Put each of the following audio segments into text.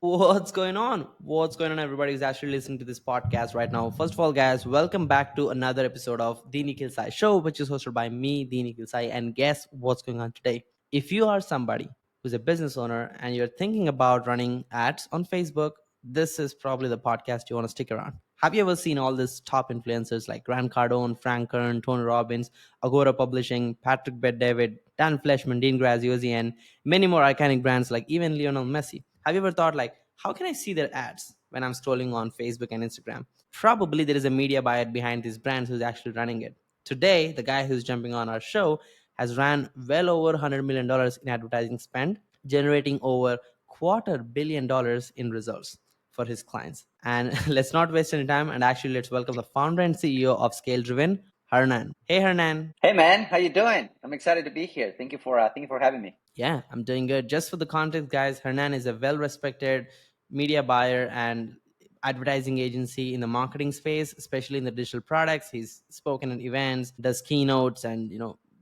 What's going on? What's going on, everybody who's actually listening to this podcast right now? First of all, guys, welcome back to another episode of the Nikhil Sai Show, which is hosted by me, the Nikhil Sai. And guess what's going on today? If you are somebody who's a business owner and you're thinking about running ads on Facebook, this is probably the podcast you want to stick around. Have you ever seen all these top influencers like Grant Cardone, Frank Kern, Tony Robbins, Agora Publishing, Patrick Bet-David, Dan Fleshman, Dean Graziosi, and many more iconic brands like even Lionel Messi? Have you ever thought like, how can I see their ads when I'm scrolling on Facebook and Instagram? Probably there is a media buyer behind these brands who's actually running it. Today, the guy who's jumping on our show has ran well over $100 million in advertising spend, generating over $250 million in results for his clients. And let's not waste any time and actually let's welcome the founder and CEO of Scale Driven, Hernan. Hey Hernan. Hey man, how you doing? I'm excited to be here. Thank you for having me. Yeah, I'm doing good. Just for the context, guys, Hernan is a well respected media buyer and advertising agency in the marketing space, especially in the digital products. He's spoken at events, does keynotes, and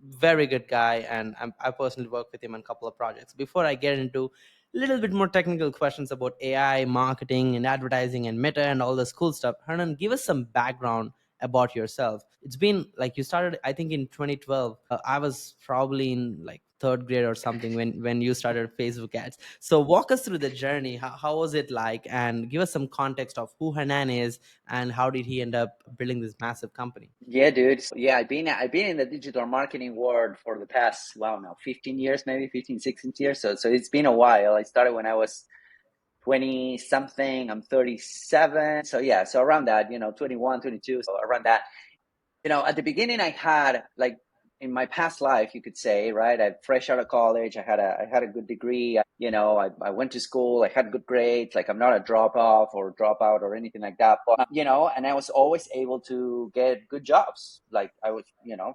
very good guy. And I personally work with him on a couple of projects. Before I get into a little bit more technical questions about AI, marketing, and advertising, and meta, and all this cool stuff, Hernan, give us some background about yourself. It's been like you started, I think, in 2012. I was probably in like third grade or something when you started Facebook ads. So walk us through the journey. How was it like, and give us some context of who Hernan is and how did he end up building this massive company. Yeah, dude. Yeah, I've been in the digital marketing world for the past now 15 years, maybe 15, 16 years. So it's been a while. I started when I was 20 something. I'm 37. So yeah, so around that, 21, 22, so around that. At the beginning I had like in my past life, you could say, right? I fresh out of college. I had a good degree. I went to school. I had good grades. Like I'm not a drop off or dropout or anything like that. But and I was always able to get good jobs. Like I was,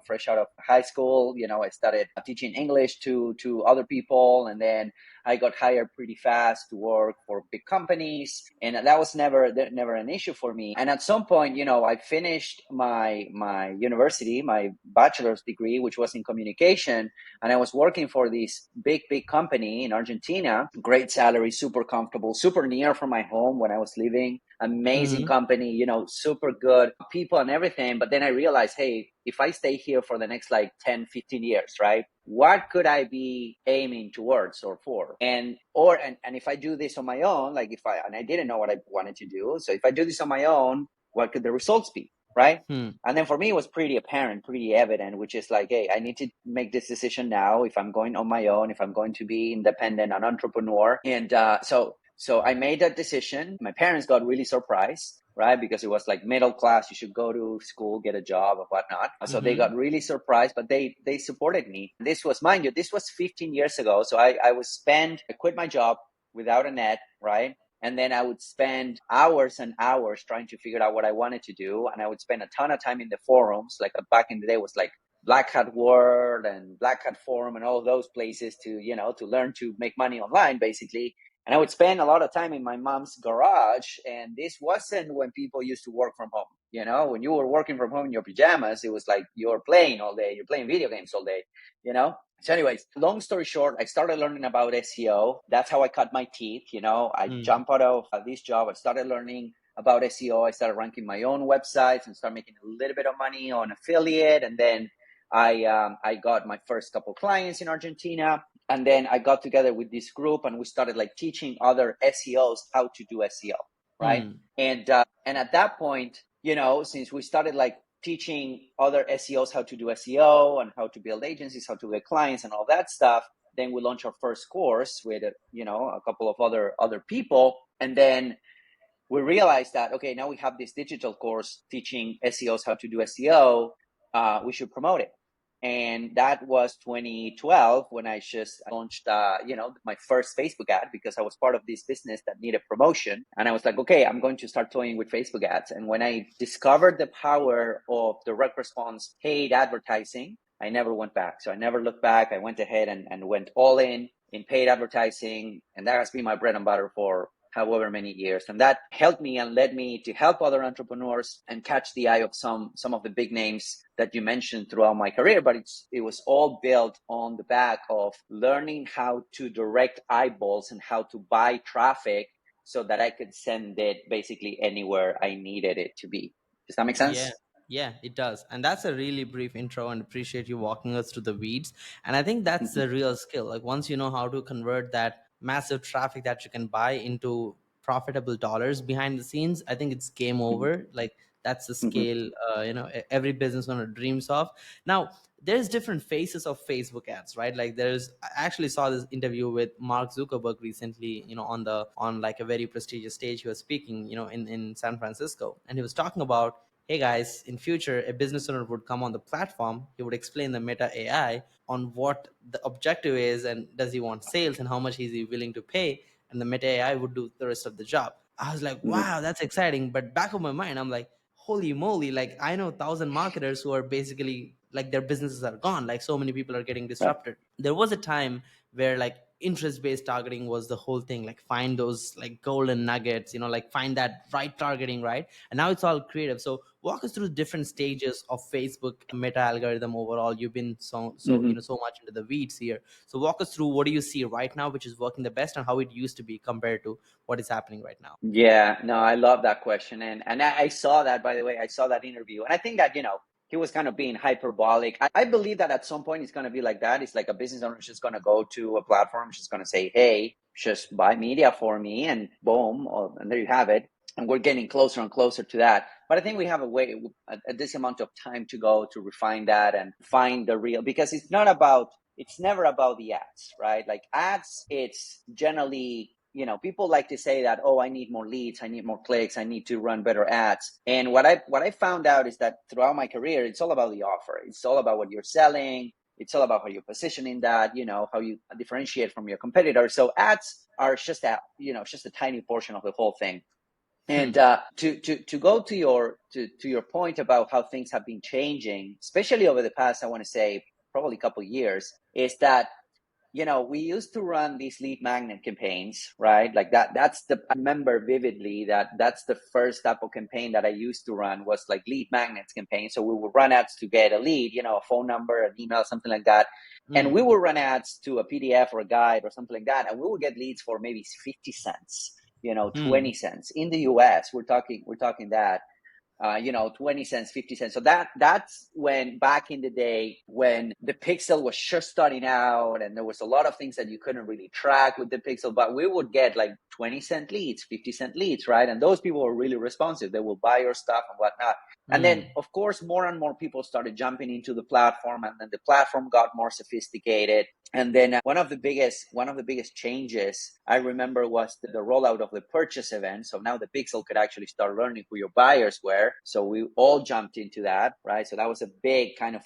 fresh out of high school. I started teaching English to other people, and then I got hired pretty fast to work for big companies, and that was never an issue for me. And at some point, I finished my university, my bachelor's degree, which was in communication, and I was working for this big company in Argentina. Great salary, super comfortable, super near from my home when I was living. Amazing Mm-hmm. company, super good people and everything. But then I realized, hey, if I stay here for the next like 10, 15 years, right? What could I be aiming towards or for? And if I do this on my own, like I didn't know what I wanted to do. So if I do this on my own, what could the results be? Right. Hmm. And then for me, it was pretty apparent, pretty evident, which is like, hey, I need to make this decision now if I'm going on my own, if I'm going to be independent, an entrepreneur. And so I made that decision. My parents got really surprised, right? Because it was like middle class, you should go to school, get a job or whatnot. So they Mm-hmm. got really surprised, but they supported me. This was, mind you, this was 15 years ago. So I quit my job without a net, right? And then I would spend hours and hours trying to figure out what I wanted to do. And I would spend a ton of time in the forums. Like back in the day was like Black Hat World and Black Hat Forum and all those places to learn to make money online, basically. And I would spend a lot of time in my mom's garage. And this wasn't when people used to work from home. When you were working from home in your pajamas, it was like you're playing all day, you're playing video games all day, you know? So, anyways, long story short, I started learning about SEO. That's how I cut my teeth. I Hmm. jumped out of this job. I started learning about SEO. I started ranking my own websites and started making a little bit of money on affiliate. And then I got my first couple clients in Argentina. And then I got together with this group and we started like teaching other SEOs how to do SEO, right? Hmm. And at that point, since we started like teaching other SEOs how to do SEO and how to build agencies, how to get clients and all that stuff, then we launched our first course with a couple of other people, and then we realized that okay, now we have this digital course teaching SEOs how to do SEO. We should promote it. And that was 2012 when I just launched, my first Facebook ad because I was part of this business that needed promotion. And I was like, okay, I'm going to start toying with Facebook ads. And when I discovered the power of direct response paid advertising, I never went back. So I never looked back. I went ahead and went all in paid advertising. And that has been my bread and butter for however many years. And that helped me and led me to help other entrepreneurs and catch the eye of some of the big names that you mentioned throughout my career. But it was all built on the back of learning how to direct eyeballs and how to buy traffic so that I could send it basically anywhere I needed it to be. Does that make Yeah, sense? yeah, it does. And that's a really brief intro and appreciate you walking us through the weeds. And I think that's Mhm. the real skill. Like once you know how to convert that massive traffic that you can buy into profitable dollars behind the scenes, I think it's game Mhm. over. Like that's the Mhm. scale, every business owner dreams of. Now, there's different phases of Facebook ads, right? Like I actually saw this interview with Mark Zuckerberg recently, on like a very prestigious stage. He was speaking, in San Francisco, and he was talking about, hey guys, in future a business owner would come on the platform, he would explain the meta AI on what the objective is and does he want sales and how much is he willing to pay, and the meta AI would do the rest of the job. I was like, Mhm. wow, that's exciting. But back of my mind, I'm like, holy moly, like I know 1,000 marketers who are basically like their businesses are gone, like so many people are getting Right. disrupted. There was a time where like interest based targeting was the whole thing, like find those like golden nuggets, like find that right targeting, right? And now it's all creative. So walk us through the different stages of Facebook meta algorithm overall. You've been Mhm. so much into the weeds here. So walk us through, what do you see right now which is working the best and how it used to be compared to what is happening right now? Yeah, no, I love that question, and I saw that, by the way, I saw that interview, and I think that he was kind of being hyperbolic. I believe that at some point it's going to be like that. It's like a business owner is just going to go to a platform, just going to say, "Hey, just buy media for me," and boom, and there you have it. And we're getting closer and closer to that. But I think we have this amount of time to go to refine that and find the real, because it's never about the ads, right? Like ads, it's generally, people like to say that, oh, I need more leads, I need more clicks, I need to run better ads. And what I found out is that throughout my career, it's all about the offer. It's all about what you're selling. It's all about how you're positioning that, how you differentiate from your competitors. So ads are just a tiny portion of the whole thing. And Hmm. to go to your point about how things have been changing, especially over the past, I want to say probably a couple of years, is that we used to run these lead magnet campaigns, right? Like that. I remember vividly that that's the first type of campaign that I used to run, was like lead magnets campaign. So we would run ads to get a lead, a phone number, an email, something like that. And we Hmm. would run ads to a PDF or a guide or something like that. And we would get leads for maybe 50 cents, Hmm. 20 cents in the US. We're talking that 20 cents, 50 cents. So that's when, back in the day, when the pixel was just starting out and there was a lot of things that you couldn't really track with the pixel, but we would get like 20-cent leads, 50-cent leads, right? And those people were really responsive. They will buy your stuff and whatnot. And then, Hmm. of course, more and more people started jumping into the platform, and then the platform got more sophisticated. And then one of the biggest changes I remember was the rollout of the purchase event. So now the pixel could actually start learning who your buyers were. So we all jumped into that, right? So that was a big kind of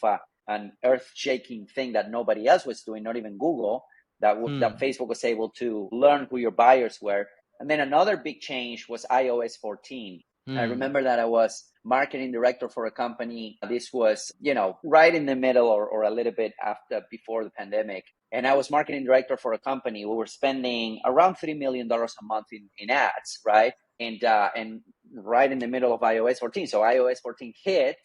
an earth-shaking thing that nobody else was doing, not even Google. That Hmm. Facebook was able to learn who your buyers were. And then another big change was iOS 14. I Hmm. remember that I was marketing director for a company. This was, right in the middle, or a little bit before the pandemic. And I was marketing director for a company. We were spending around $3 million a month in ads, right? And right in the middle of iOS 14. So iOS 14 hit,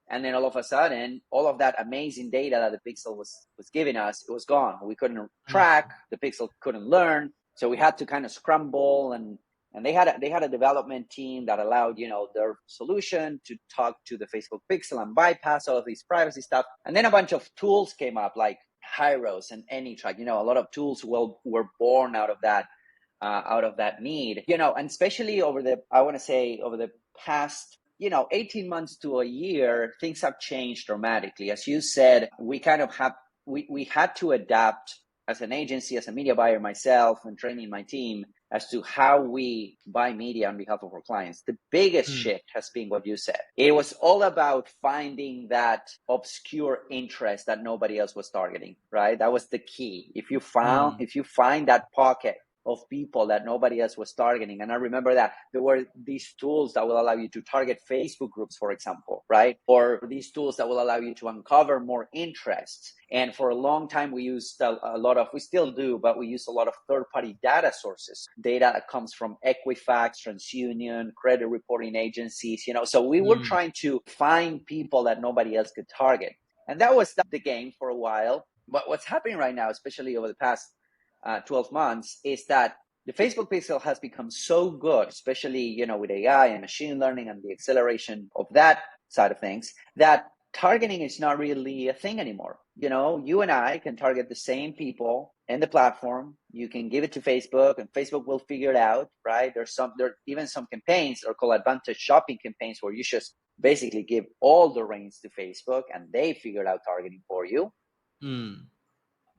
and then all of a sudden, all of that amazing data that the Pixel was giving us, it was gone. We couldn't track. Hmm. The Pixel couldn't learn. So we had to kind of scramble, and they had a development team that allowed, their solution to talk to the Facebook Pixel and bypass all of these privacy stuff. And then a bunch of tools came up, like Hyros and AnyTrack. A lot of tools were born out of that need. And especially I want to say over the past 18 months to a year, things have changed dramatically. As you said, we had to adapt as an agency, as a media buyer myself, and training my team as to how we buy media on behalf of our clients. The biggest Hmm. shift has been what you said. It was all about finding that obscure interest that nobody else was targeting, right? That was the key. If you Hmm. find that pocket of people that nobody else was targeting. And I remember that there were these tools that will allow you to target Facebook groups, for example, right? Or these tools that will allow you to uncover more interests. And for a long time, we used we still do, but we use a lot of third-party data sources, data that comes from Equifax, TransUnion, credit reporting agencies, so we were Hmm. trying to find people that nobody else could target. And that was the game for a while. But what's happening right now, especially over the past 12 months, is that the Facebook pixel has become so good, especially, with AI and machine learning and the acceleration of that side of things, that targeting is not really a thing anymore. You and I can target the same people in the platform. You can give it to Facebook and Facebook will figure it out, right? There are even some campaigns are called advantage shopping campaigns where you just basically give all the reins to Facebook and they figure out targeting for you. Mm.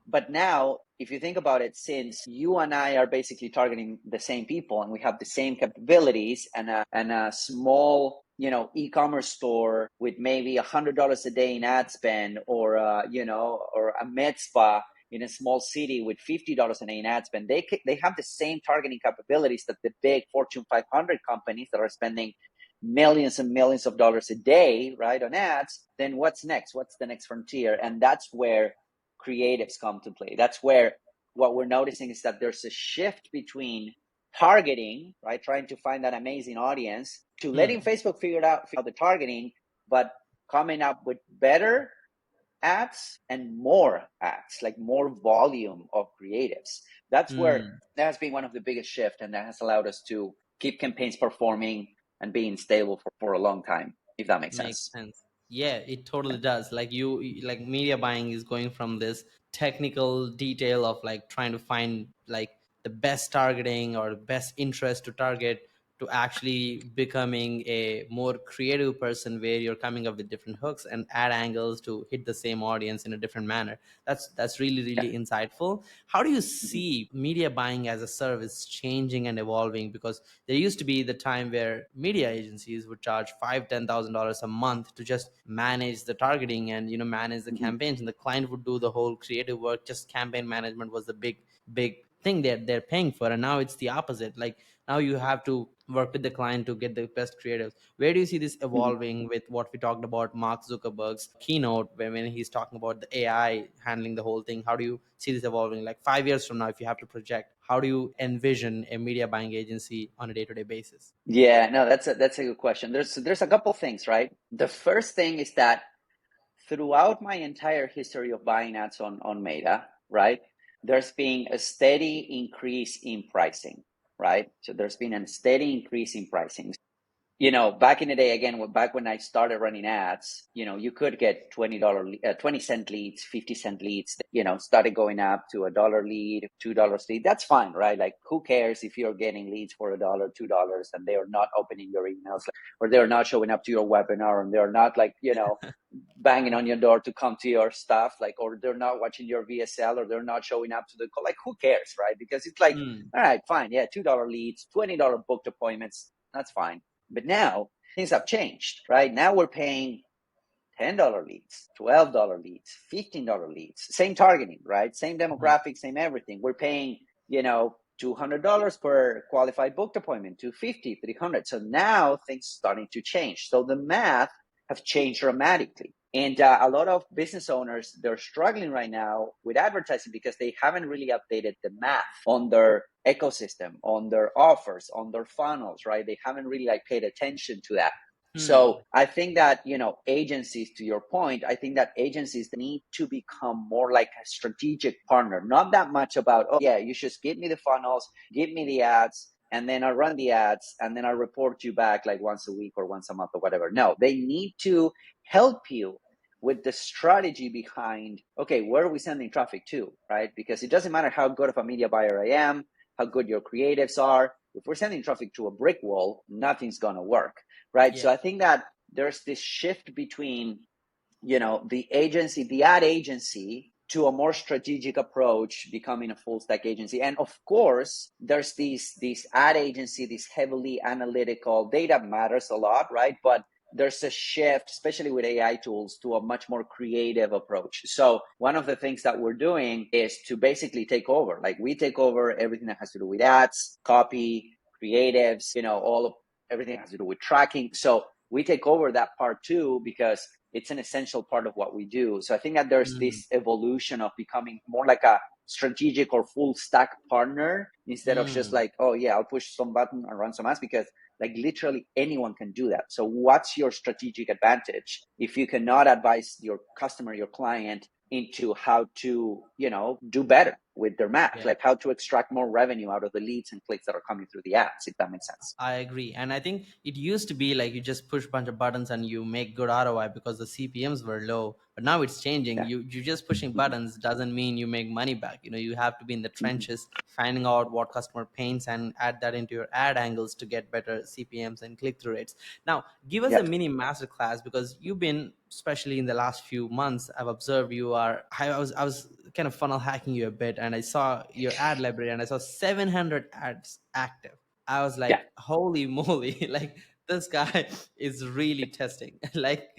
But now, if you think about it, since you and I are basically targeting the same people and we have the same capabilities and a small, e-commerce store with maybe $100 a day in ad spend, or or a med spa in a small city with $50 a day in ad spend, they have the same targeting capabilities that the big Fortune 500 companies that are spending millions and millions of dollars a day, right, on ads. Then what's next? What's the next frontier? And that's where creatives come to play. That's where what we're noticing is that there's a shift between targeting, right, trying to find that amazing audience, to letting Facebook figure out the targeting, but coming up with better ads and more ads, like more volume of creatives. That's where that has been one of the biggest shifts, and that has allowed us to keep campaigns performing and being stable for a long time, if that makes Makes sense. sense. Yeah, it totally does. Like like media buying is going from this technical detail of like trying to find like the best targeting or the best interest to target, to actually becoming a more creative person where you're coming up with different hooks and ad angles to hit the same audience in a different manner. That's really Yeah. really insightful. How do you Mhm. see media buying as a service changing and evolving? Because there used to be the time where media agencies would charge $5,000-$10,000 a month to just manage the targeting and manage the Mhm. campaigns, and the client would do the whole creative work. Just campaign management was the big thing they're paying for. And now it's the opposite. Like now you have to work with the client to get the best creatives. Where do you see this Mhm. evolving with what we talked about Mark Zuckerberg's keynote, when he's talking about the AI handling the whole thing? How do you see this evolving, like 5 years from now, if you have to project? How do you envision a media buying agency on a day-to-day basis? Yeah, no, that's a good question. There's a couple things, right? The first thing is that throughout my entire history of buying ads on Meta, right, there's been a steady increase in pricing, right? So there's been a steady increase in pricing. Back in the day, again, back when I started running ads, you could get $20, 20-cent leads, 50-cent leads, started going up to $1 lead, $2 lead. That's fine, right? Like, who cares if you're getting leads for $1, $2, and they are not opening your emails, or they're not showing up to your webinar, and they're not like, banging on your door to come to your stuff, like, or they're not watching your VSL, or they're not showing up to the call. Like, who cares, right? Because it's like, Mm, all right, fine. Yeah, $2 leads, $20 booked appointments. That's fine. But now things have changed, right? Now we're paying $10 leads, $12 leads, $15 leads, same targeting, right? Same demographics, same everything. We're paying, $200 per qualified booked appointment, 250, 300. So now things starting to change. So the math have changed dramatically. And a lot of business owners, they're struggling right now with advertising because they haven't really updated the math on their ecosystem, on their offers, on their funnels, right? They haven't really like paid attention to that. So I think that, agencies, to your point, I think that agencies need to become more like a strategic partner, not that much about, oh, yeah, you just give me the funnels, give me the ads, and then I run the ads, and then I report you back like once a week or once a month or whatever. No, they need to help you with the strategy behind, okay, where are we sending traffic to, right? Because it doesn't matter how good of a media buyer I am, how good your creatives are. If we're sending traffic to a brick wall, nothing's going to work, right? So yeah. I think that there's this shift between, the ad agency, to a more strategic approach, becoming a full stack agency. And of course, there's these ad agency, this heavily analytical data matters a lot, right? But there's a shift, especially with AI tools, to a much more creative approach. So one of the things that we're doing is to basically take over. Like, we take over everything that has to do with ads, copy, creatives, all of everything that has to do with tracking. So we take over that part too, because it's an essential part of what we do. So I think that there's Mm, this evolution of becoming more like a strategic or full stack partner, instead of just mm, like, oh yeah, I'll push some button and run some ads, because like literally anyone can do that. So what's your strategic advantage if you cannot advise your customer, your client, into how to, do better? with their math, Yeah. like how to extract more revenue out of the leads and clicks that are coming through the ads, if that makes sense. I agree. And I think it used to be like you just push a bunch of buttons and you make good ROI because the CPMs were low. But now it's changing. Yeah. You just pushing buttons doesn't mean you make money back. You have to be in the Mm-hmm. trenches, finding out what customer pains and add that into your ad angles to get better CPMs and click-through rates. Now, give us a Yep. mini masterclass because you've been, especially in the last few months, I've observed you are. I was kind of funnel hacking you a bit, and I saw your ad library, and I saw 700 ads active. I was Yeah. like, holy moly, like this guy is really testing, like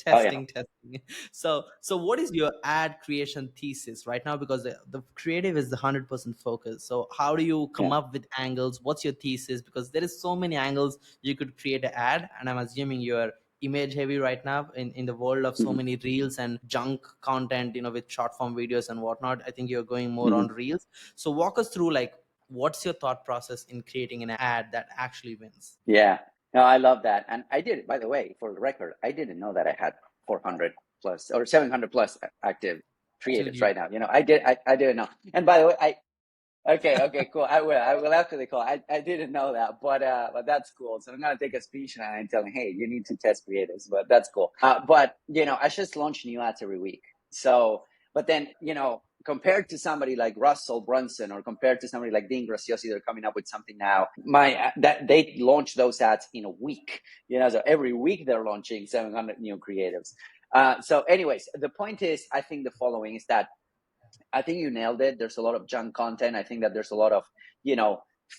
Oh yeah. testing. So what is your ad creation thesis right now? Because the creative is the 100% focus. So how do you Yeah. come up with angles? What's your thesis? Because there is so many angles you could create an ad, and I'm assuming you're image heavy right now in the world of so Mm-hmm. many reels and junk content, with short form videos and whatnot. I think you're going more Mm-hmm. on reels. So walk us through, like, what's your thought process in creating an ad that actually wins? Yeah. No, I love that. And I did, by the way, for the record, I didn't know that I had 400 plus or 700 plus active Till creatives you right now. I didn't know. And by the way, okay, cool. I will after the call. I didn't know that, but that's cool. So I'm gonna take a speech and tell him, hey, you need to test creatives, but that's cool. But I just launch new ads every week. So, but then compared to somebody like Russell Brunson or compared to somebody like Dean Graziosi, they're coming up with something now. That they launch those ads in a week. So every week they're launching 700 new creatives. So, anyways, the point is, I think the following is that I think you nailed it. There's a lot of junk content. I think that there's a lot of,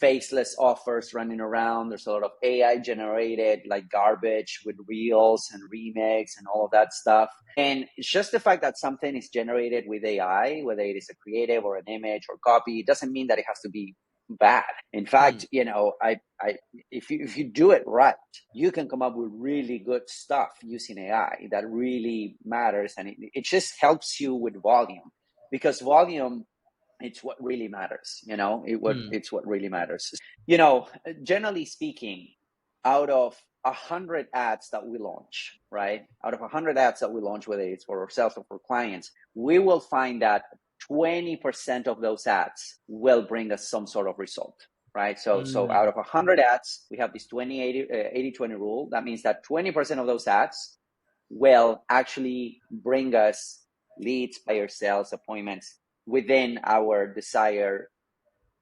faceless offers running around. There's a lot of AI generated like garbage with reels and remix and all of that stuff. And it's just the fact that something is generated with AI, whether it is a creative or an image or copy, it doesn't mean that it has to be bad. In Hmm. fact, if you do it right, you can come up with really good stuff using AI that really matters, and it just helps you with volume, because volume, it's what really matters. Hmm. It's what really matters. Generally speaking, out of 100 ads that we launch, right? Out of 100 ads that we launch, whether it's for ourselves or for clients, we will find that 20% of those ads will bring us some sort of result, right? So Hmm. out of 100 ads, we have this 80-20 rule. That means that 20% of those ads will actually bring us leads, buyer sales, appointments within our desired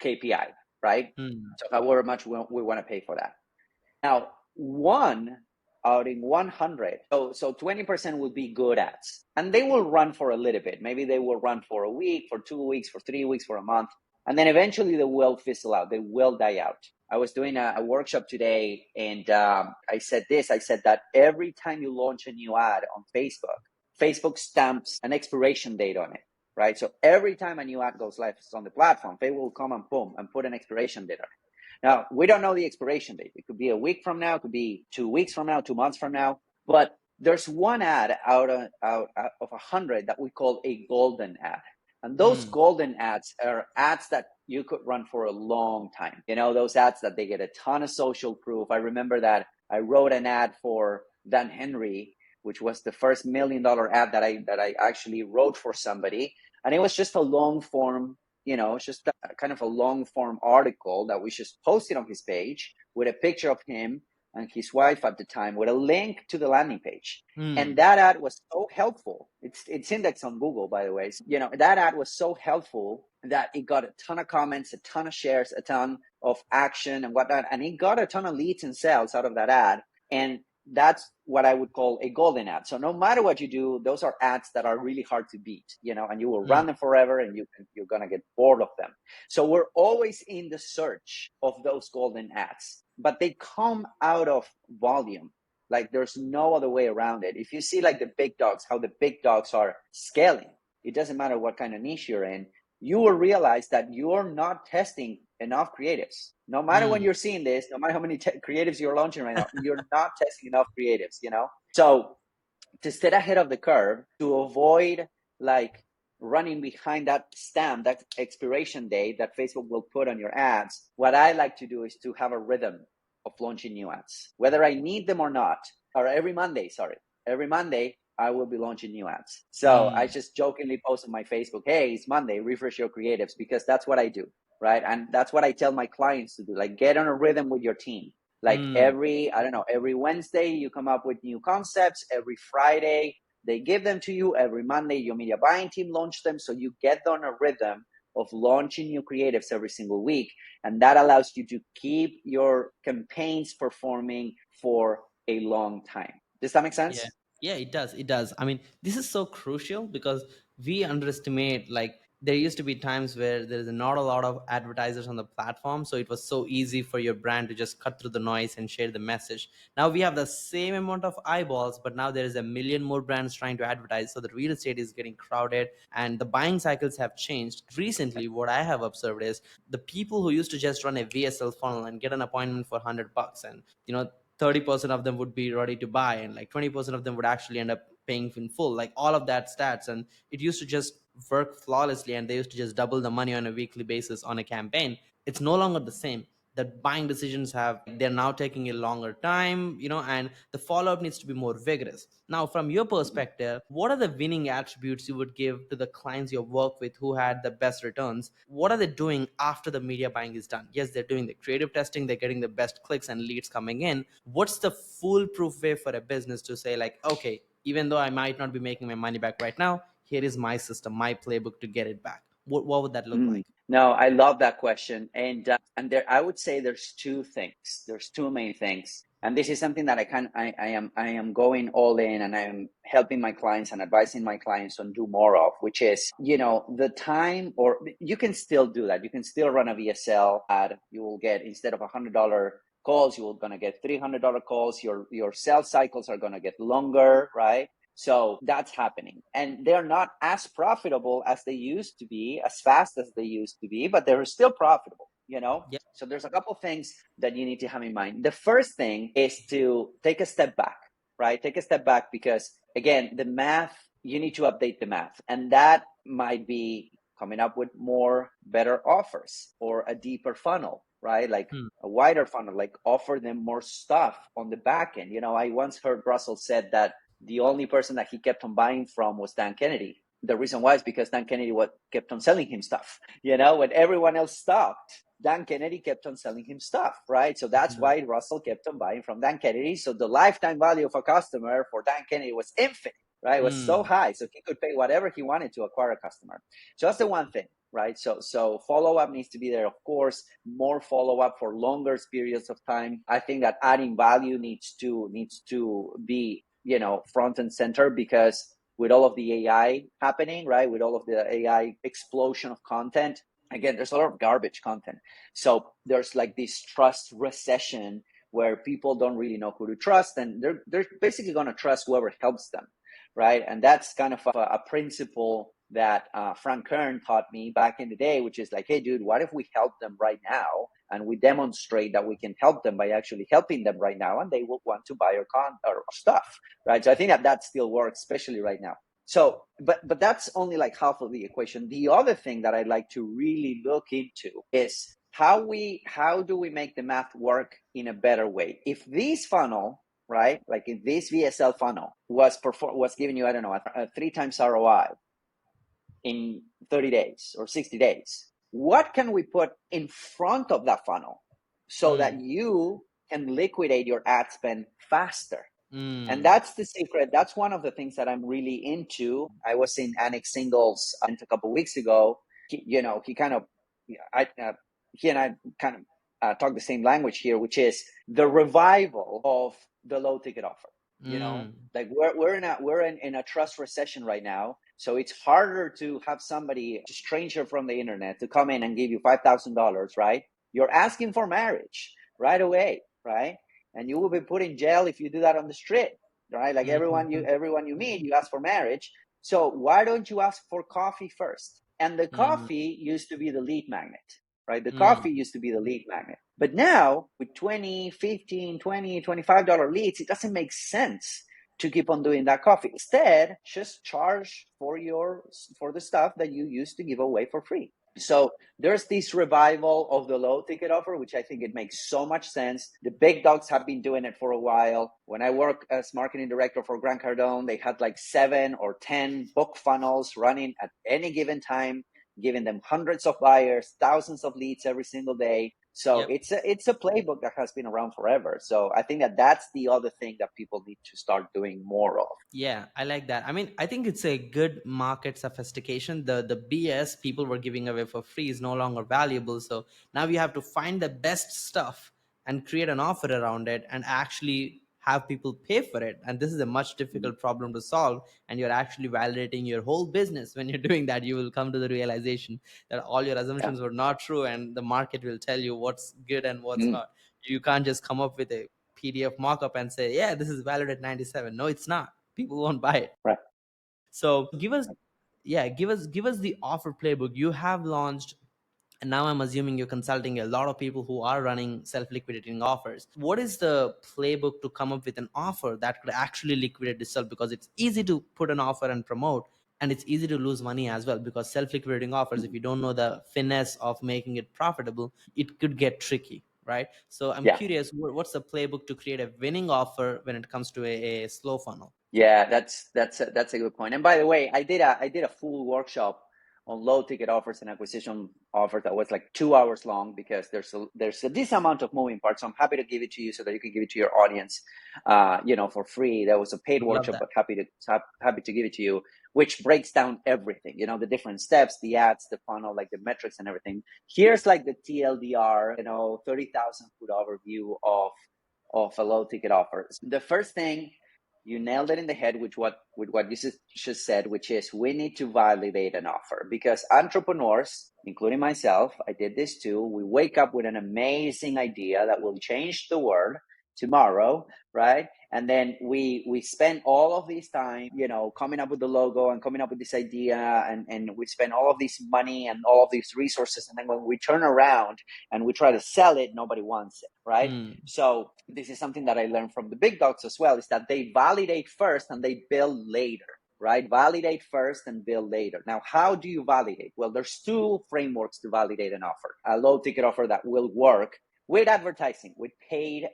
KPI, right? Hmm. So however much we want to pay for that. Now, one out in 100, so 20% will be good ads, and they will run for a little bit. Maybe they will run for a week, for 2 weeks, for 3 weeks, for a month, and then eventually they will fizzle out. They will die out. I was doing a workshop today, and I said that every time you launch a new ad on Facebook, Facebook stamps an expiration date on it, right? So every time a new ad goes live on the platform, they will come and boom and put an expiration date on it. Now, we don't know the expiration date. It could be a week from now, it could be 2 weeks from now, 2 months from now. But there's one ad out of 100 that we call a golden ad. And those Hmm. golden ads are ads that you could run for a long time. Those ads that they get a ton of social proof. I remember that I wrote an ad for Dan Henry, which was the first $1 million ad that I actually wrote for somebody. And it was just a long form, it's just a kind of a long form article that we just posted on his page with a picture of him and his wife at the time with a link to the landing page. And Hmm. that ad was so helpful. It's indexed on Google, by the way. So, that ad was so helpful that it got a ton of comments, a ton of shares, a ton of action and whatnot. And it got a ton of leads and sales out of that ad. And that's what I would call a golden ad. So no matter what you do, those are ads that are really hard to beat, and you will Hmm. run them forever and you're going to get bored of them. So we're always in the search of those golden ads, but they come out of volume. Like there's no other way around it. If you see like the big dogs, how the big dogs are scaling, it doesn't matter what kind of niche you're in, you will realize that you're not testing enough creatives. No matter when Hmm. you're seeing this, no matter how many creatives you're launching right now, you're not testing enough creatives. So to stay ahead of the curve, to avoid like running behind that stamp, that expiration date that Facebook will put on your ads, what I like to do is to have a rhythm of launching new ads, whether I need them or not, or every Monday, I will be launching new ads. So I Mm, just jokingly post on my Facebook, hey, it's Monday, refresh your creatives, because that's what I do, right? And that's what I tell my clients to do. Like, get on a rhythm with your team. Like mm. every, I don't know, every Wednesday you come up with new concepts. Every Friday they give them to you. Every Monday your media buying team launch them. So you get on a rhythm of launching new creatives every single week. And that allows you to keep your campaigns performing for a long time. Does that make Yeah. sense? Yeah, it does. It does. I mean, this is so crucial because we underestimate, like, there used to be times where there is not a lot of advertisers on the platform. So it was so easy for your brand to just cut through the noise and share the message. Now we have the same amount of eyeballs, but now there is a million more brands trying to advertise. So the real estate is getting crowded and the buying cycles have changed. Recently, what I have observed is the people who used to just run a VSL funnel and get an appointment for $100, and 30% of them would be ready to buy, and like 20% of them would actually end up paying in full, like all of that stats. And it used to just work flawlessly, and they used to just double the money on a weekly basis on a campaign. It's no longer the same. The buying decisions have, they're now taking a longer time, and the follow-up needs to be more vigorous. Now, from your perspective, what are the winning attributes you would give to the clients you work with who had the best returns? What are they doing after the media buying is done? Yes, they're doing the creative testing, they're getting the best clicks and leads coming in. What's the foolproof way for a business to say, like, okay, even though I might not be making my money back right now, here is my system, my playbook to get it back? What would that look Mm. like? No, I love that question, and there I would say there's two things. There's two main things, and this is something that I am going all in, and I am helping my clients and advising my clients on do more of, which is the time, or you can still do that. You can still run a VSL ad. You will get, instead of $100 calls, you're gonna get $300 calls. Your sales cycles are gonna get longer, right? So that's happening. And they're not as profitable as they used to be, as fast as they used to be, but they're still profitable. Yeah. So there's a couple things that you need to have in mind. The first thing is to take a step back, right? Take a step back because, again, the math, you need to update the math. And that might be coming up with more better offers or a deeper funnel, right? Like Hmm. a wider funnel, like offer them more stuff on the back end. I once heard Russell said that the only person that he kept on buying from was Dan Kennedy. The reason why is because Dan Kennedy kept on selling him stuff. When everyone else stopped, Dan Kennedy kept on selling him stuff, right? So that's Hmm. why Russell kept on buying from Dan Kennedy. So the lifetime value of a customer for Dan Kennedy was infinite, right? It was so Hmm. high. So he could pay whatever he wanted to acquire a customer. So that's the one thing, right? So follow up needs to be there, of course. More follow up for longer periods of time. I think that adding value needs to be front and center, because with all of the AI happening, right, with all of the AI explosion of content, again, there's a lot of garbage content. So there's like this trust recession where people don't really know who to trust, and they're basically going to trust whoever helps them, right? And that's kind of a principle that Frank Kern taught me back in the day, which is like, hey, dude, what if we help them right now and we demonstrate that we can help them by actually helping them right now, and they will want to buy or stuff, right? So I think that still works, especially right now. So, but that's only like half of the equation. The other thing that I'd like to really look into is how do we make the math work in a better way? If this funnel, right, like if this VSL funnel was giving you, I don't know, a 3 times ROI in 30 days or 60 days, what can we put in front of that funnel so that Hmm. you can liquidate your ad spend faster? And Hmm. that's the secret. That's one of the things that I'm really into. I was in Annick Single's event a couple of weeks ago. He kind of, he and I kind of talk the same language here, which is the revival of the low ticket offer. Hmm. Like we're in a trust recession right now, so it's harder to have somebody, a stranger from the internet, to come in and give you $5,000, right? You're asking for marriage right away, right? And you will be put in jail if you do that on the street, right? Like Hmm. everyone you meet, you ask for marriage. So why don't you ask for coffee first? And the Hmm. coffee used to be the lead magnet, right? The Hmm. coffee used to be the lead magnet. But now with 20, 15, 20, $25 leads, it doesn't make sense to keep on doing that coffee. Instead, just charge for the stuff that you used to give away for free. So there's this revival of the low ticket offer, which I think it makes so much sense. The big dogs have been doing it for a while. When I worked as marketing director for Grant Cardone, they had like 7 or 10 book funnels running at any given time, giving them hundreds of buyers, thousands of leads every single day. So Yep. it's a playbook that has been around forever. So I think that that's the other thing that people need to start doing more of. Yeah, I like that. I mean, I think it's a good market sophistication. The BS people were giving away for free is no longer valuable. So now you have to find the best stuff and create an offer around it and actually have people pay for it. And this is a much difficult problem to solve. And you're actually validating your whole business. When you're doing that, you will come to the realization that all your Yeah. assumptions were not true, and the market will tell you what's good and what's Mm, not. You can't just come up with a PDF mockup and say, yeah, this is valid at 97. No, it's not. People won't buy it. right. So give us, yeah, give us the offer playbook you have launched. And now I'm assuming you're consulting a lot of people who are running self-liquidating offers. What is the playbook to come up with an offer that could actually liquidate itself? Because it's easy to put an offer and promote, and it's easy to lose money as well, because self-liquidating offers, if Mhm. you don't know the finesse of making it profitable, it could get tricky, right? So I'm Yeah. curious, what's the playbook to create a winning offer when it comes to a slow funnel? Yeah, that's a good point. And by the way, I did a full workshop on low ticket offers and acquisition offers that was like 2 hours long, because there's a decent amount of moving parts. So I'm happy to give it to you so that you can give it to your audience, for free. That was a paid Would love workshop, that. but happy to give it to you, which breaks down everything. The different steps, the ads, the funnel, like the metrics and everything. Here's like the TLDR, 30,000 foot overview of a low ticket offer. The first thing, you nailed it in the head with what you just said, which is we need to validate an offer, because entrepreneurs, including myself, I did this too. We wake up with an amazing idea that will change the world tomorrow, right? And then we spend all of this time, coming up with the logo and coming up with this idea, and we spend all of this money and all of these resources, and then when we turn around and we try to sell it, nobody wants it, right? Hmm. So this is something that I learned from the big dogs as well, is that they validate first and they build later, right? Validate first and build later. Now, how do you validate? Well, there's 2 frameworks to validate an offer. A low ticket offer that will work with advertising,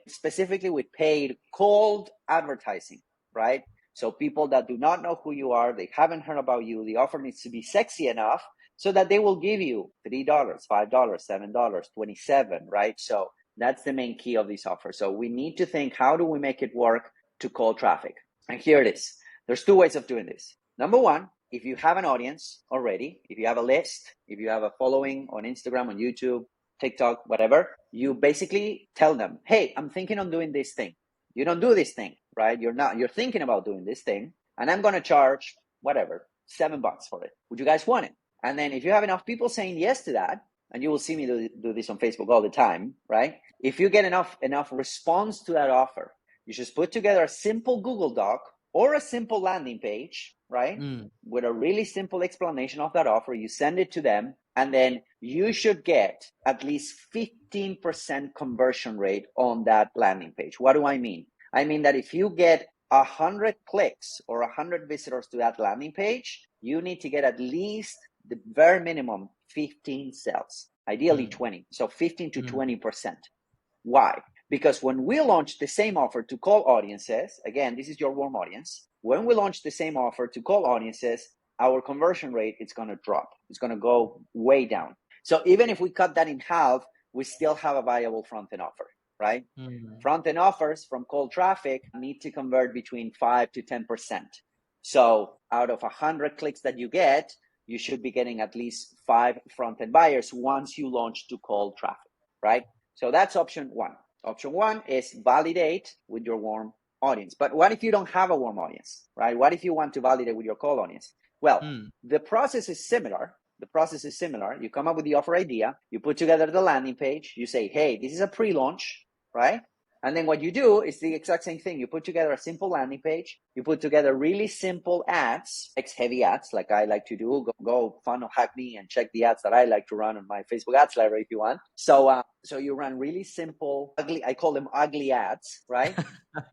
specifically with paid cold advertising, right? So people that do not know who you are, they haven't heard about you, the offer needs to be sexy enough so that they will give you $3, $5, $7, 27, right? So that's the main key of this offer. So we need to think, how do we make it work to call traffic? And here it is. There's 2 ways of doing this. Number one, if you have an audience already, if you have a list, if you have a following on Instagram, on YouTube, TikTok, whatever, you basically tell them, hey, I'm thinking on doing this thing. You don't do this thing, right? You're thinking about doing this thing, and I'm going to charge whatever, $7 for it. Would you guys want it? And then if you have enough people saying yes to that, and you will see me do this on Facebook all the time, right? If you get enough response to that offer, you just put together a simple Google Doc or a simple landing page, right? Hmm. With a really simple explanation of that offer. You send it to them, and then you should get at least 15% conversion rate on that landing page. What do I mean? I mean that if you get 100 clicks or 100 visitors to that landing page, you need to get at least the very minimum 15 sales, ideally Hmm. 20. So 15 to Hmm. 20%. Why? Because when we launch the same offer to call audiences, again, this is your warm audience. When we launch the same offer to call audiences, our conversion rate is going to drop. It's going to go way down. So even if we cut that in half, we still have a viable front end offer, right? Hmm. Front end offers from cold traffic need to convert between 5 to 10%. So out of 100 clicks that you get, you should be getting at least 5 front end buyers once you launch to cold traffic, right? So that's option one. Option one is validate with your warm audience. But what if you don't have a warm audience, right? What if you want to validate with your cold audience? Well, Hmm. the process is similar. The process is similar. You come up with the offer idea, you put together the landing page, you say, hey, this is a pre-launch, right? And then what you do is the exact same thing. You put together a simple landing page. You put together really simple ads, heavy ads, like I like to do. Go funnel hack me and check the ads that I like to run on my Facebook ads library if you want. So you run really simple, ugly, I call them ugly ads, right?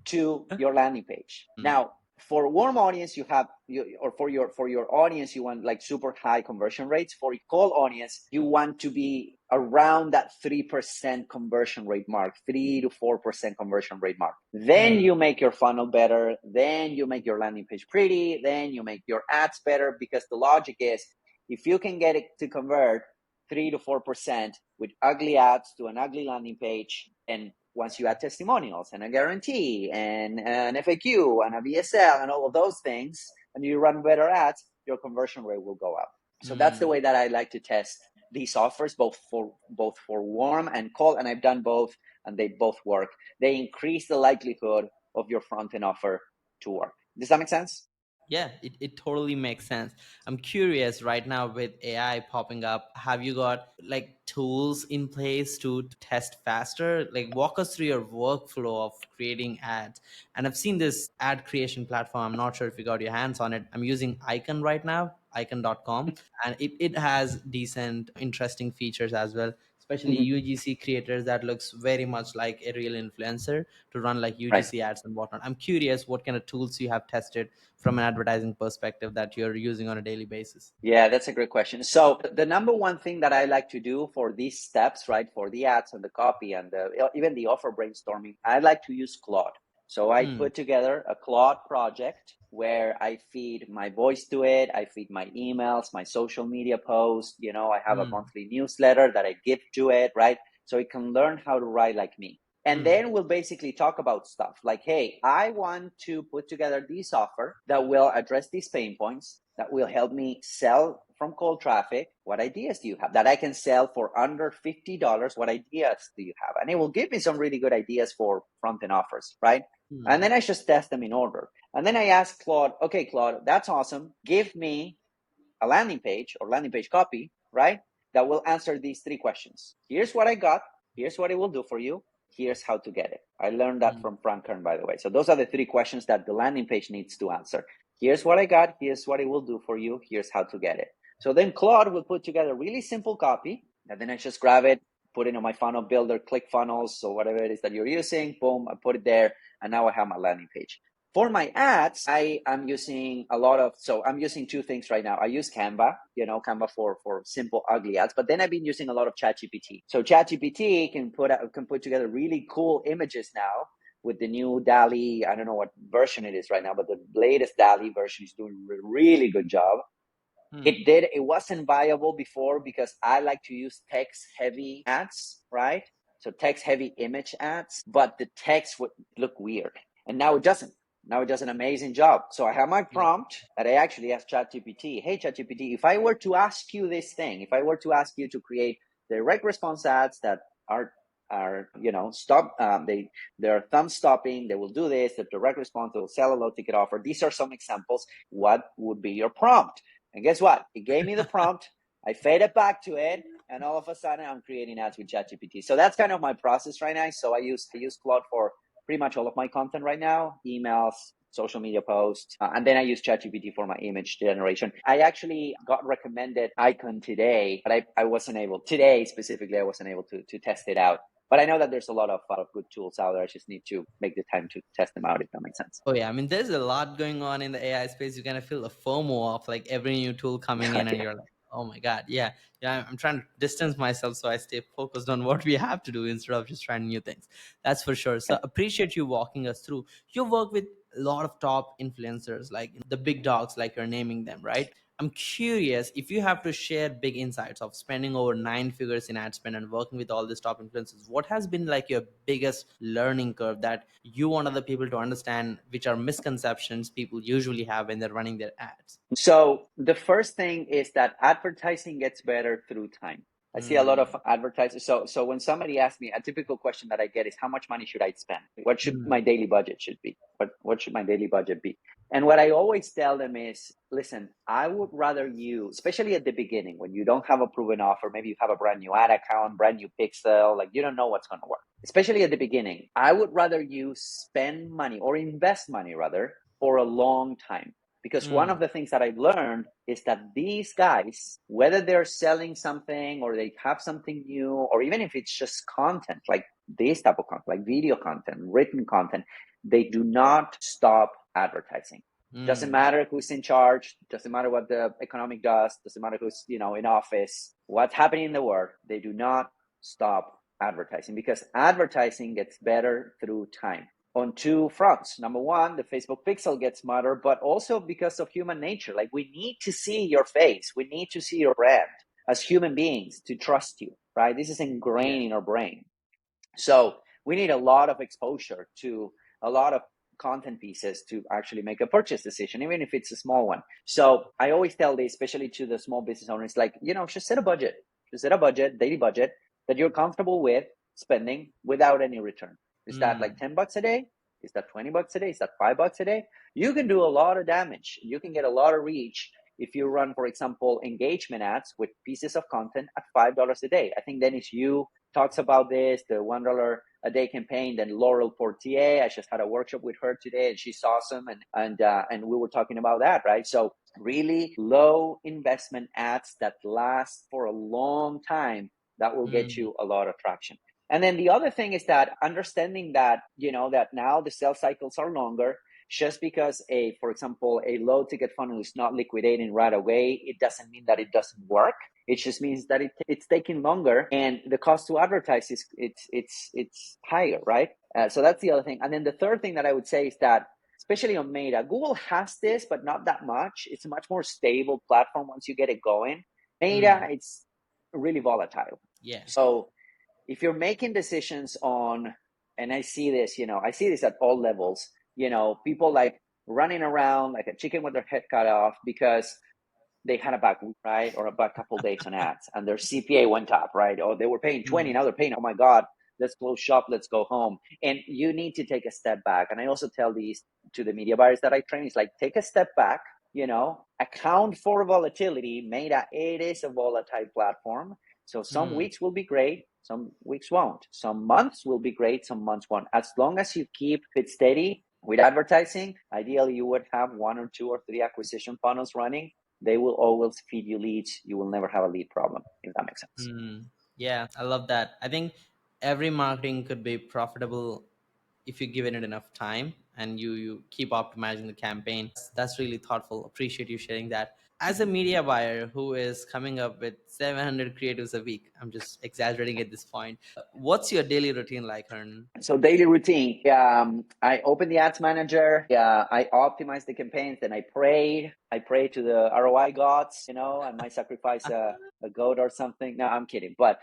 To your landing page. Hmm. Now, for warm audience, or for your audience, you want like super high conversion rates. For cold audience, you want to be around that 3% conversion rate mark, 3 to 4% conversion rate mark. Then you make your funnel better. Then you make your landing page pretty. Then you make your ads better, because the logic is, if you can get it to convert 3 to 4% with ugly ads to an ugly landing page, and once you add testimonials and a guarantee and an FAQ and a VSL and all of those things, and you run better ads, your conversion rate will go up. So that's the way that I like to test these offers, both for warm and cold. And I've done both, and they both work. They increase the likelihood of your front end offer to work. Does that make sense? Yeah, it totally makes sense. I'm curious right now with AI popping up, have you got like tools in place to test faster? Like walk us through your workflow of creating ads. And I've seen this ad creation platform. I'm not sure if you got your hands on it. I'm using Icon right now, icon.com, and it has decent, interesting features as well, especially UGC creators that looks very much like a real influencer to run like Right. UGC ads and whatnot. I'm curious what kind of tools you have tested from an advertising perspective that you're using on a daily basis. Yeah, that's a great question. So the number one thing that I like to do for these steps, right, for the ads and the copy and even the offer brainstorming, I like to use Claude. So I put together a Claude project where I feed my voice to it. I feed my emails, my social media posts. I have a monthly newsletter that I give to it, right? So it can learn how to write like me. And then we'll basically talk about stuff like, hey, I want to put together this offer that will address these pain points, that will help me sell from cold traffic. What ideas do you have that I can sell for under $50? What ideas do you have? And it will give me some really good ideas for front-end offers, right? And then I just test them in order. And then I ask Claude, okay, Claude, that's awesome. Give me a landing page or landing page copy, right? That will answer these 3 questions. Here's what I got. Here's what it will do for you. Here's how to get it. I learned that from Frank Kern, by the way. So those are the 3 questions that the landing page needs to answer. Here's what I got. Here's what it will do for you. Here's how to get it. So then Claude will put together a really simple copy, and then I just grab it, put it on my funnel builder, ClickFunnels, or whatever it is that you're using. Boom, I put it there, and now I have my landing page. For my ads, I'm using I'm using 2 things right now. I use Canva, Canva for simple, ugly ads, but then I've been using a lot of ChatGPT. So ChatGPT can put together really cool images now with the new DALL-E. I don't know what version it is right now, but the latest DALL-E version is doing a really good job. It wasn't viable before because I like to use text heavy ads, right? So text heavy image ads, but the text would look weird. And now it doesn't. Now it does an amazing job. So I have my prompt that I actually asked ChatGPT. Hey, ChatGPT, if I were to ask you this thing, if I were to ask you to create direct response ads that are they're thumb stopping, they will do this, the direct response, they will sell a low ticket offer. These are some examples. What would be your prompt? And guess what? It gave me the prompt. I fed it back to it, and all of a sudden I'm creating ads with ChatGPT. So that's kind of my process right now. So I use Claude for pretty much all of my content right now, emails, social media posts, and then I use ChatGPT for my image generation. I actually got recommended Icon today, but I wasn't able to test it out. But I know that there's a lot of good tools out there. I just need to make the time to test them out, if that makes sense. Oh yeah, I mean, there's a lot going on in the AI space. You kind of feel the FOMO of like every new tool coming in, and Yeah. you're like, oh my god, yeah, yeah. I'm trying to distance myself so I stay focused on what we have to do instead of just trying new things. That's for sure. So appreciate you walking us through. You work with a lot of top influencers, like the big dogs, like you're naming them, right? I'm curious if you have to share big insights of spending over 9 figures in ad spend and working with all these top influencers. What has been like your biggest learning curve that you want other people to understand, which are misconceptions people usually have when they're running their ads? So the first thing is that advertising gets better through time. I see a lot of advertisers. So when somebody asks me, a typical question that I get is, how much money should I spend? What should my daily budget should be? What should my daily budget be? And what I always tell them is, listen, I would rather you, especially at the beginning, when you don't have a proven offer, maybe you have a brand new ad account, brand new pixel, like you don't know what's going to work. Especially at the beginning, I would rather you spend money or invest money rather for a long time. Because one of the things that I've learned is that these guys, whether they're selling something or they have something new, or even if it's just content, like this type of content, like video content, written content, they do not stop advertising. Doesn't matter who's in charge, doesn't matter what the economic does, doesn't matter who's, in office, what's happening in the world, they do not stop advertising, because advertising gets better through time on two fronts. Number one, the Facebook pixel gets smarter, but also because of human nature. Like, we need to see your face, we need to see your brand as human beings to trust you, right? This is ingrained in our brain. So we need a lot of exposure to a lot of content pieces to actually make a purchase decision, even if it's a small one. So I always tell this, especially to the small business owners, like, just set a budget, daily budget that you're comfortable with spending without any return. Is that like $10 a day? Is that $20 a day? Is that $5 a day? You can do a lot of damage. You can get a lot of reach if you run, for example, engagement ads with pieces of content at $5 a day. I think Dennis Yu talks about this, the $1 a day campaign. Then Laurel Portier, I just had a workshop with her today, and she's awesome. And we were talking about that, right? So really low investment ads that last for a long time, that will get you a lot of traction. And then the other thing is that understanding that, that now the sales cycles are longer. Just because for example, a low ticket funnel is not liquidating right away, it doesn't mean that it doesn't work. It just means that it's taking longer, and the cost to advertise is it's higher, right? So that's the other thing. And then the third thing that I would say is that, especially on Meta, Google has this, but not that much. It's a much more stable platform once you get it going. Meta, it's really volatile. Yeah. So if you're making decisions on, and I see this at all levels, people like running around like a chicken with their head cut off because they had a bad week, right? Or a bad couple days on ads, and their CPA went up, right? Or they were paying 20, now they're paying, oh my God, let's close shop, let's go home. And you need to take a step back. And I also tell these to the media buyers that I train, is like, take a step back, account for volatility. Meta, it is a volatile platform. So some weeks will be great, some weeks won't. Some months will be great, some months won't. As long as you keep it steady with advertising, ideally you would have 1 or 2 or 3 acquisition funnels running. They will always feed you leads. You will never have a lead problem, if that makes sense. Yeah, I love that. I think every marketing could be profitable if you give it enough time and you keep optimizing the campaign. That's really thoughtful. Appreciate you sharing that. As a media buyer who is coming up with 700 creatives a week, I'm just exaggerating at this point. What's your daily routine like, Hernan? So daily routine, I open the ads manager, I optimize the campaigns, then I pray to the ROI gods, I might sacrifice a goat or something. No, I'm kidding. But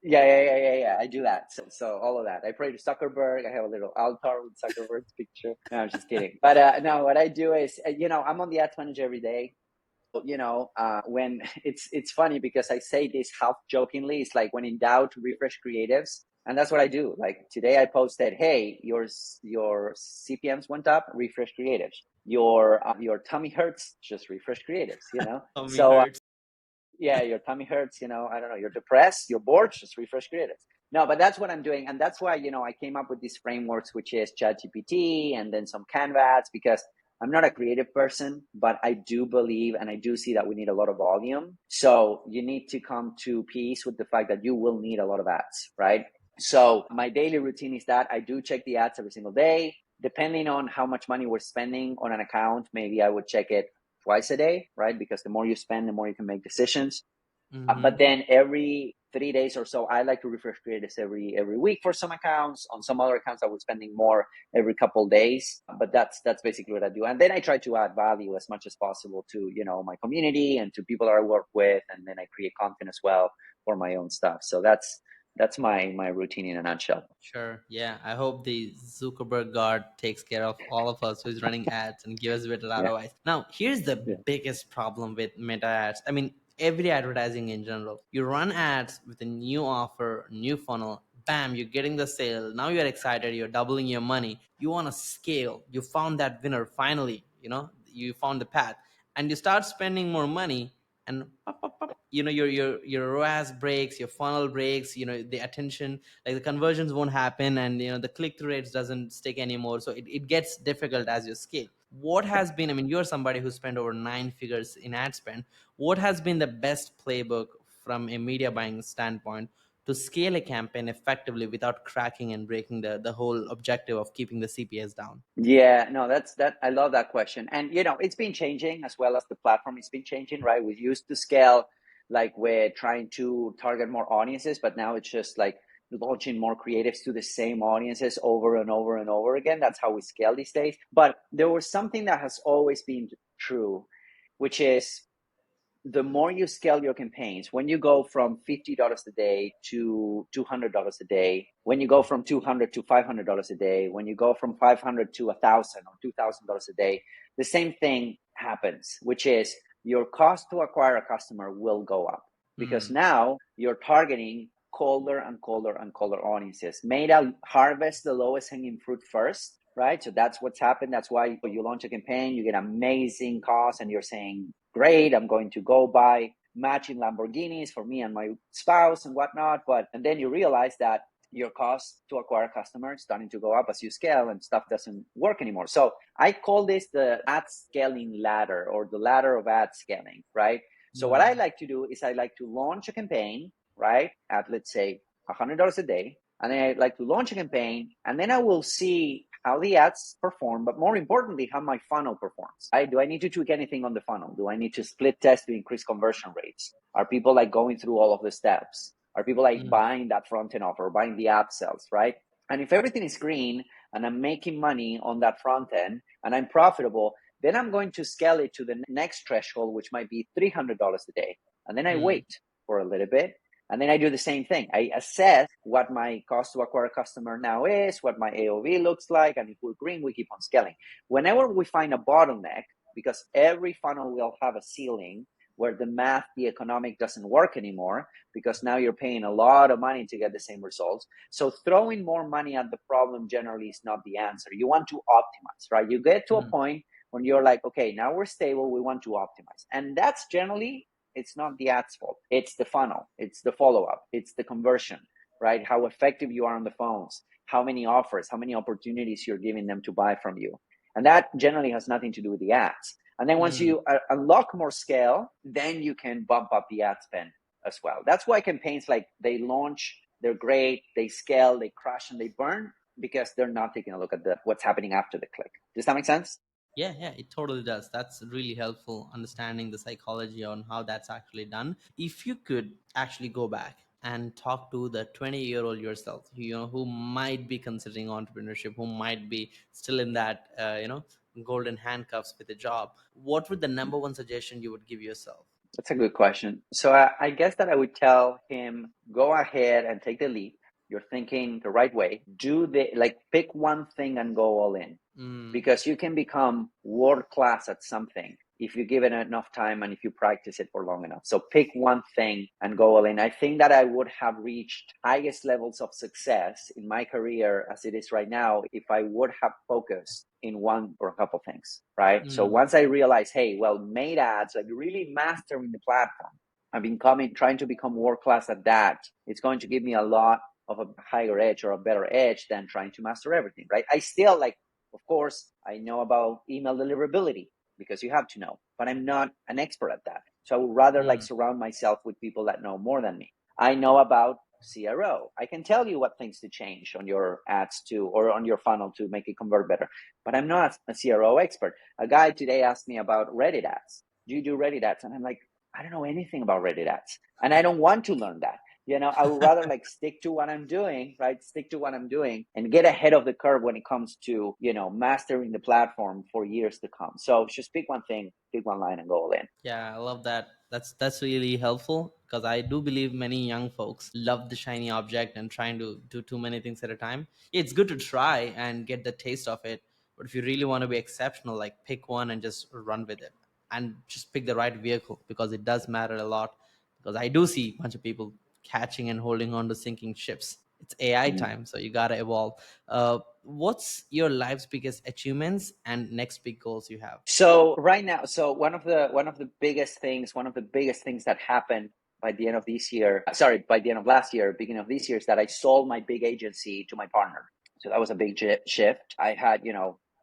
yeah, I do that. So all of that. I pray to Zuckerberg. I have a little altar with Zuckerberg's picture. No, I'm just kidding. But no, what I do is, I'm on the ads manager every day. When it's funny because I say this half jokingly, it's like, when in doubt, refresh creatives. And that's what I do. Like today I posted, hey, your CPMs went up, refresh creatives. Your tummy hurts, just refresh creatives, Tummy So hurts. yeah, your tummy hurts, I don't know, you're depressed, you're bored, just refresh creatives. No, but that's what I'm doing. And that's why, I came up with these frameworks, which is ChatGPT and then some Canvas, because I'm not a creative person, but I do believe and I do see that we need a lot of volume. So you need to come to peace with the fact that you will need a lot of ads, right? So my daily routine is that I do check the ads every single day. Depending on how much money we're spending on an account, maybe I would check it twice a day, right? Because the more you spend, the more you can make decisions. But then every 3 days or so, I like to refresh creatives every week for some accounts. On some other accounts, I was spending more every couple of days. But that's basically what I do. And then I try to add value as much as possible to my community and to people that I work with. And then I create content as well for my own stuff. So that's my routine in a nutshell. Sure. Yeah. I hope the Zuckerberg guard takes care of all of us who's running ads and give us better Yeah. ROIs. Now, here's the Yeah. biggest problem with meta ads. I mean, every advertising in general. You run ads with a new offer, new funnel, bam, you're getting the sale. Now you're excited, you're doubling your money. You want to scale. You found that winner finally, you found the path. And you start spending more money and pop, pop, pop, your ROAS breaks, your funnel breaks, the attention, like the conversions won't happen, and the click-through rates doesn't stick anymore. So it gets difficult as you scale. What has been, I mean, you're somebody who spent over 9 figures in ad spend. What has been the best playbook from a media buying standpoint to scale a campaign effectively without cracking and breaking the whole objective of keeping the CPS down? Yeah, no, that. I love that question. And it's been changing as well as the platform. It's been changing, right? We used to scale like we're trying to target more audiences, but now it's just like launching more creatives to the same audiences over and over and over again. That's how we scale these days. But there was something that has always been true, which is the more you scale your campaigns, when you go from $50 a day to $200 a day, when you go from $200 to $500 a day, when you go from $500 to $1,000 or $2,000 a day, the same thing happens, which is your cost to acquire a customer will go up because now you're targeting colder and colder and colder audiences. Meta harvest the lowest hanging fruit first, right? So that's what's happened. That's why when you launch a campaign, you get amazing costs and you're saying, great, I'm going to go buy matching Lamborghinis for me and my spouse and whatnot. And then you realize that your cost to acquire customers starting to go up as you scale and stuff doesn't work anymore. So I call this the ad scaling ladder or the ladder of ad scaling, right? So what I like to do is I like to launch a campaign, right, at let's say $100 a day. And then I like to launch a campaign and then I will see how the ads perform, but more importantly, how my funnel performs. Right? Do I need to tweak anything on the funnel? Do I need to split test to increase conversion rates? Are people like going through all of the steps? Are people like buying that front end offer or buying the upsells, right? And if everything is green and I'm making money on that front end and I'm profitable, then I'm going to scale it to the next threshold, which might be $300 a day. And then I wait for a little bit. And then I do the same thing. I assess what my cost to acquire a customer now is, what my AOV looks like, and if we're green, we keep on scaling. Whenever we find a bottleneck, because every funnel will have a ceiling where the math, the economic doesn't work anymore, because now you're paying a lot of money to get the same results. So throwing more money at the problem generally is not the answer. You want to optimize, right? You get to a point when you're like, okay, now we're stable, we want to optimize. And that's generally, it's not the ad's fault. It's the funnel. It's the follow-up. It's the conversion, right? How effective you are on the phones, how many offers, how many opportunities you're giving them to buy from you. And that generally has nothing to do with the ads. And then once you unlock more scale, then you can bump up the ad spend as well. That's why campaigns like they launch, they're great, they scale, they crash and they burn because they're not taking a look at what's happening after the click. Does that make sense? Yeah, it totally does. That's really helpful understanding the psychology on how that's actually done. If you could actually go back and talk to the 20-year-old yourself, who might be considering entrepreneurship, who might be still in that, golden handcuffs with a job, what would the number one suggestion you would give yourself? That's a good question. So I guess that I would tell him, go ahead and take the leap. You're thinking the right way. Pick one thing and go all in because you can become world class at something if you give it enough time and if you practice it for long enough. So pick one thing and go all in. I think that I would have reached highest levels of success in my career as it is right now if I would have focused in one or a couple things, right? So once I realized, hey, well, made ads, like really mastering the platform, I've been trying to become world class at that. It's going to give me a lot of a higher edge or a better edge than trying to master everything, right? I still of course, I know about email deliverability because you have to know, but I'm not an expert at that. So I would rather surround myself with people that know more than me. I know about CRO. I can tell you what things to change on your ads too, or on your funnel to make it convert better, but I'm not a CRO expert. A guy today asked me about Reddit ads. Do you do Reddit ads? And I'm like, I don't know anything about Reddit ads, and I don't want to learn that. I would rather stick to what I'm doing, right? Stick to what I'm doing and get ahead of the curve when it comes to, mastering the platform for years to come. So just pick one thing, pick one line and go all in. Yeah, I love that. That's really helpful because I do believe many young folks love the shiny object and trying to do too many things at a time. It's good to try and get the taste of it, but if you really want to be exceptional, like pick one and just run with it, and just pick the right vehicle because it does matter a lot. Because I do see a bunch of people catching and holding on to sinking ships. It's AI time, so you gotta evolve. What's your life's biggest achievements and next big goals you have? So right now, one of the biggest things that happened by the end of this year, by the end of last year, beginning of this year, is that I sold my big agency to my partner. So that was a big shift. I had,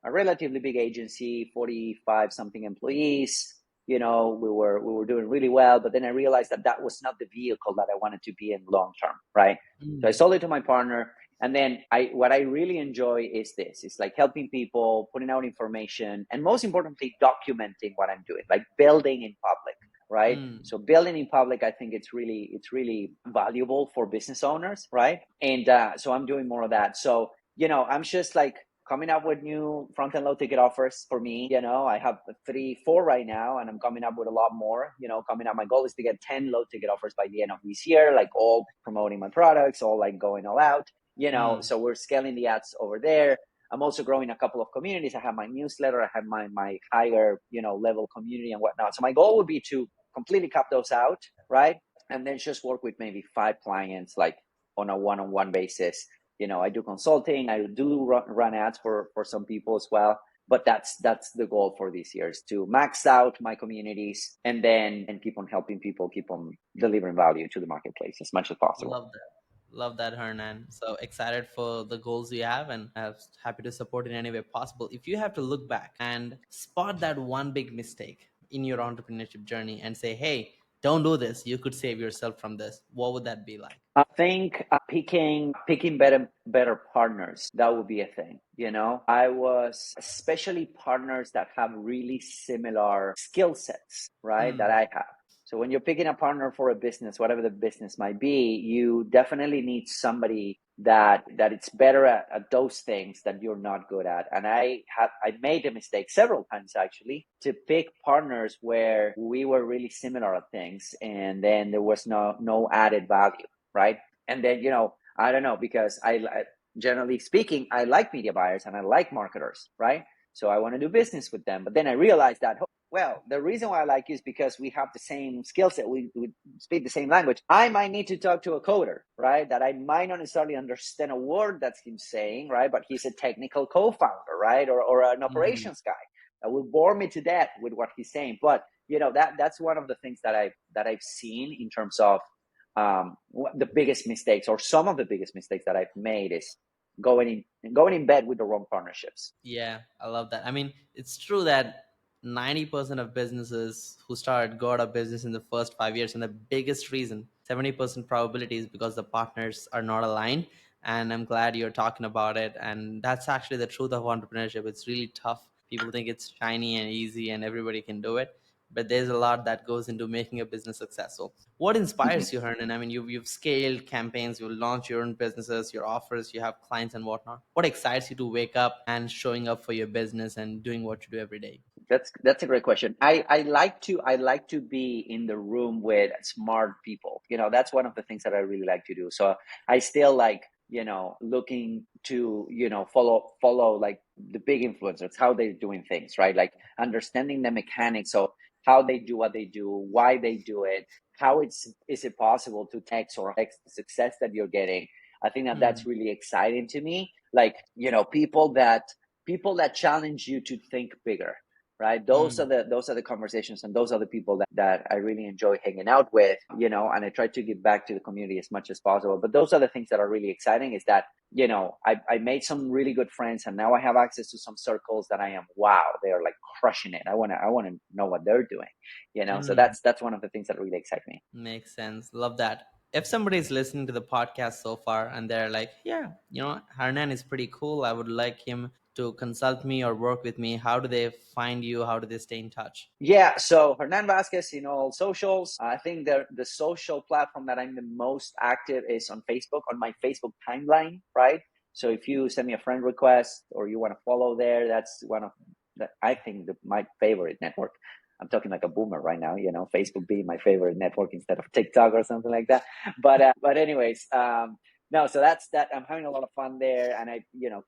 a relatively big agency, 45 something employees. we were doing really well, but then I realized that that was not the vehicle that I wanted to be in long term, right? So I Mm. sold it to my partner, and then what I really enjoy is this. It's like helping people, putting out information, and most importantly, documenting what I'm doing, like building in public, right? Mm. So building in public, I think it's really valuable for business owners, right? And so I'm doing more of that. So I'm just like coming up with new front end low ticket offers for me. I have 3, 4 right now, and I'm coming up with a lot more. Coming up, my goal is to get 10 low ticket offers by the end of this year, like all promoting my products, all like going all out. Mm. So we're scaling the ads over there. I'm also growing a couple of communities. I have my newsletter. I have my higher level community and whatnot. So my goal would be to completely cut those out, right? And then just work with maybe 5 clients, like on a one-on-one basis. I do consulting. I do run ads for some people as well. But that's the goal for this year, is to max out my communities and keep on helping people, keep on delivering value to the marketplace as much as possible. Love that. Love that, Hernan. So excited for the goals you have, and happy to support in any way possible. If you have to look back and spot that one big mistake in your entrepreneurship journey and say, hey, don't do this, you could save yourself from this, what would that be like? I think picking better partners, that would be a thing. I was especially partners that have really similar skill sets, right? That Mm. I have. So when you're picking a partner for a business, whatever the business might be, you definitely need somebody that it's better at those things that you're not good at. And I made a mistake several times, actually, to pick partners where we were really similar at things, and then there was no added value, right? And then I don't know, because generally speaking, I like media buyers and I like marketers, right? So I want to do business with them. But then I realized that, well, the reason why I like you is because we have the same skill set. We speak the same language. I might need to talk to a coder, right? That I might not necessarily understand a word that's him saying, right? But he's a technical co-founder, right? Or an Mm. operations guy that will bore me to death with what he's saying. But that's one of the things that I've seen in terms of the biggest mistakes, or some of the biggest mistakes that I've made, is going in bed with the wrong partnerships. Yeah, I love that. I mean, it's true that 90% of businesses who start go out of business in the first 5 years, and the biggest reason, 70% probability, is because the partners are not aligned. And I'm glad you're talking about it. And that's actually the truth of entrepreneurship. It's really tough. People think it's shiny and easy and everybody can do it. But there's a lot that goes into making a business successful. What Mhm. inspires you, Hernan? I mean, you've scaled campaigns, you launch your own businesses, your offers, you have clients and whatnot. What excites you to wake up and showing up for your business and doing what you do every day? That's a great question. I like to be in the room with smart people. That's one of the things that I really like to do. So I still like looking to follow like the big influencers, how they're doing things, right? Like understanding the mechanics of how they do what they do, why they do it, how is it possible to text or X the success that you're getting. I think that Hmm. that's really exciting to me. Like people that challenge you to think bigger, right? Hmm. Those are the conversations, and those are the people that I really enjoy hanging out with. And I try to give back to the community as much as possible. But those are the things that are really exciting, is that I made some really good friends, and now I have access to some circles that I am, wow, they are like crushing it. I want to know what they're doing. So Hmm. that's one of the things that really excite me. Makes sense. Love that. If somebody is listening to the podcast so far and they're like, yeah, Hernan is pretty cool, I would like him to consult me or work with me, how do they find you? How do they stay in touch? Yeah, so Hernan Vazquez in all socials. I think the social platform that I'm the most active is on Facebook, on my Facebook timeline, right? So if you send me a friend request or you want to follow there, that's one of I think my favorite network. I'm talking like a boomer right now, Facebook being my favorite network instead of TikTok or something like that. But anyways, no, so that's that. I'm having a lot of fun there, and I,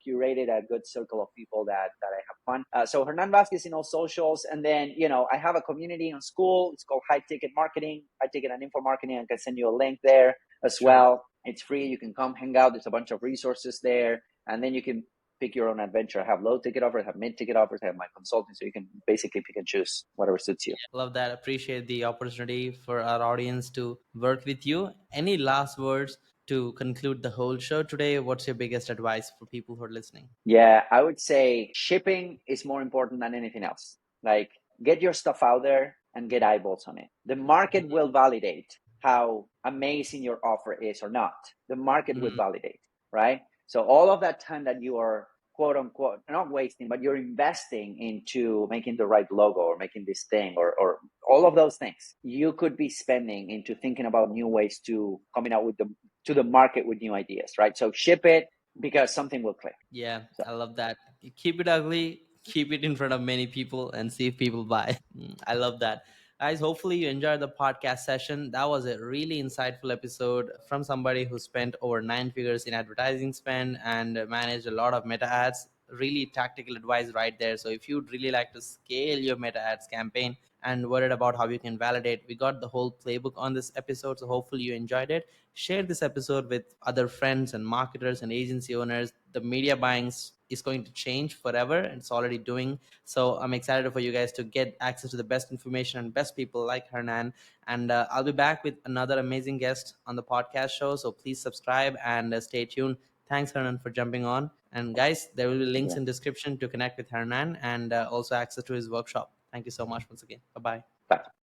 curated a good circle of people that I have fun. So Hernan Vasquez in all socials, and then I have a community in school. It's called High Ticket Marketing, High Ticket and Info Marketing. I can send you a link there as Sure. well. It's free. You can come hang out. There's a bunch of resources there, and then you can pick your own adventure. I have low ticket offers, I have mid ticket offers, I have my consulting, so you can basically pick and choose whatever suits you. Love that. Appreciate the opportunity for our audience to work with you. Any last words to conclude the whole show today? What's your biggest advice for people who are listening? Yeah, I would say shipping is more important than anything else. Like, get your stuff out there. and get eyeballs on it. The market will validate how amazing your offer is or not. The market will Mhm. validate, right? So all of that time that you are quote unquote not wasting, but you're investing into making the right logo or making this thing or all of those things, you could be spending into thinking about new ways to coming out with the market with new ideas, right? So ship it because something will click. Yeah, So I love that. Keep it ugly, keep it in front of many people, and see if people buy. I love that. Guys, hopefully you enjoyed the podcast session. That was a really insightful episode from somebody who spent over 9 figures in advertising spend and managed a lot of meta ads. Really tactical advice right there. So if you'd really like to scale your meta ads campaign and worried about how you can validate, we got the whole playbook on this episode. So hopefully you enjoyed it. Share this episode with other friends and marketers and agency owners. The media buying is going to change forever, and it's already doing so. I'm excited for you guys to get access to the best information and best people like Hernan. And I'll be back with another amazing guest on the podcast show, so please subscribe and stay tuned. Thanks, Hernan, for jumping on. And guys, there will be links yeah, in description to connect with Hernan and also access to his workshop. Thank you so much once again. Bye bye. bye.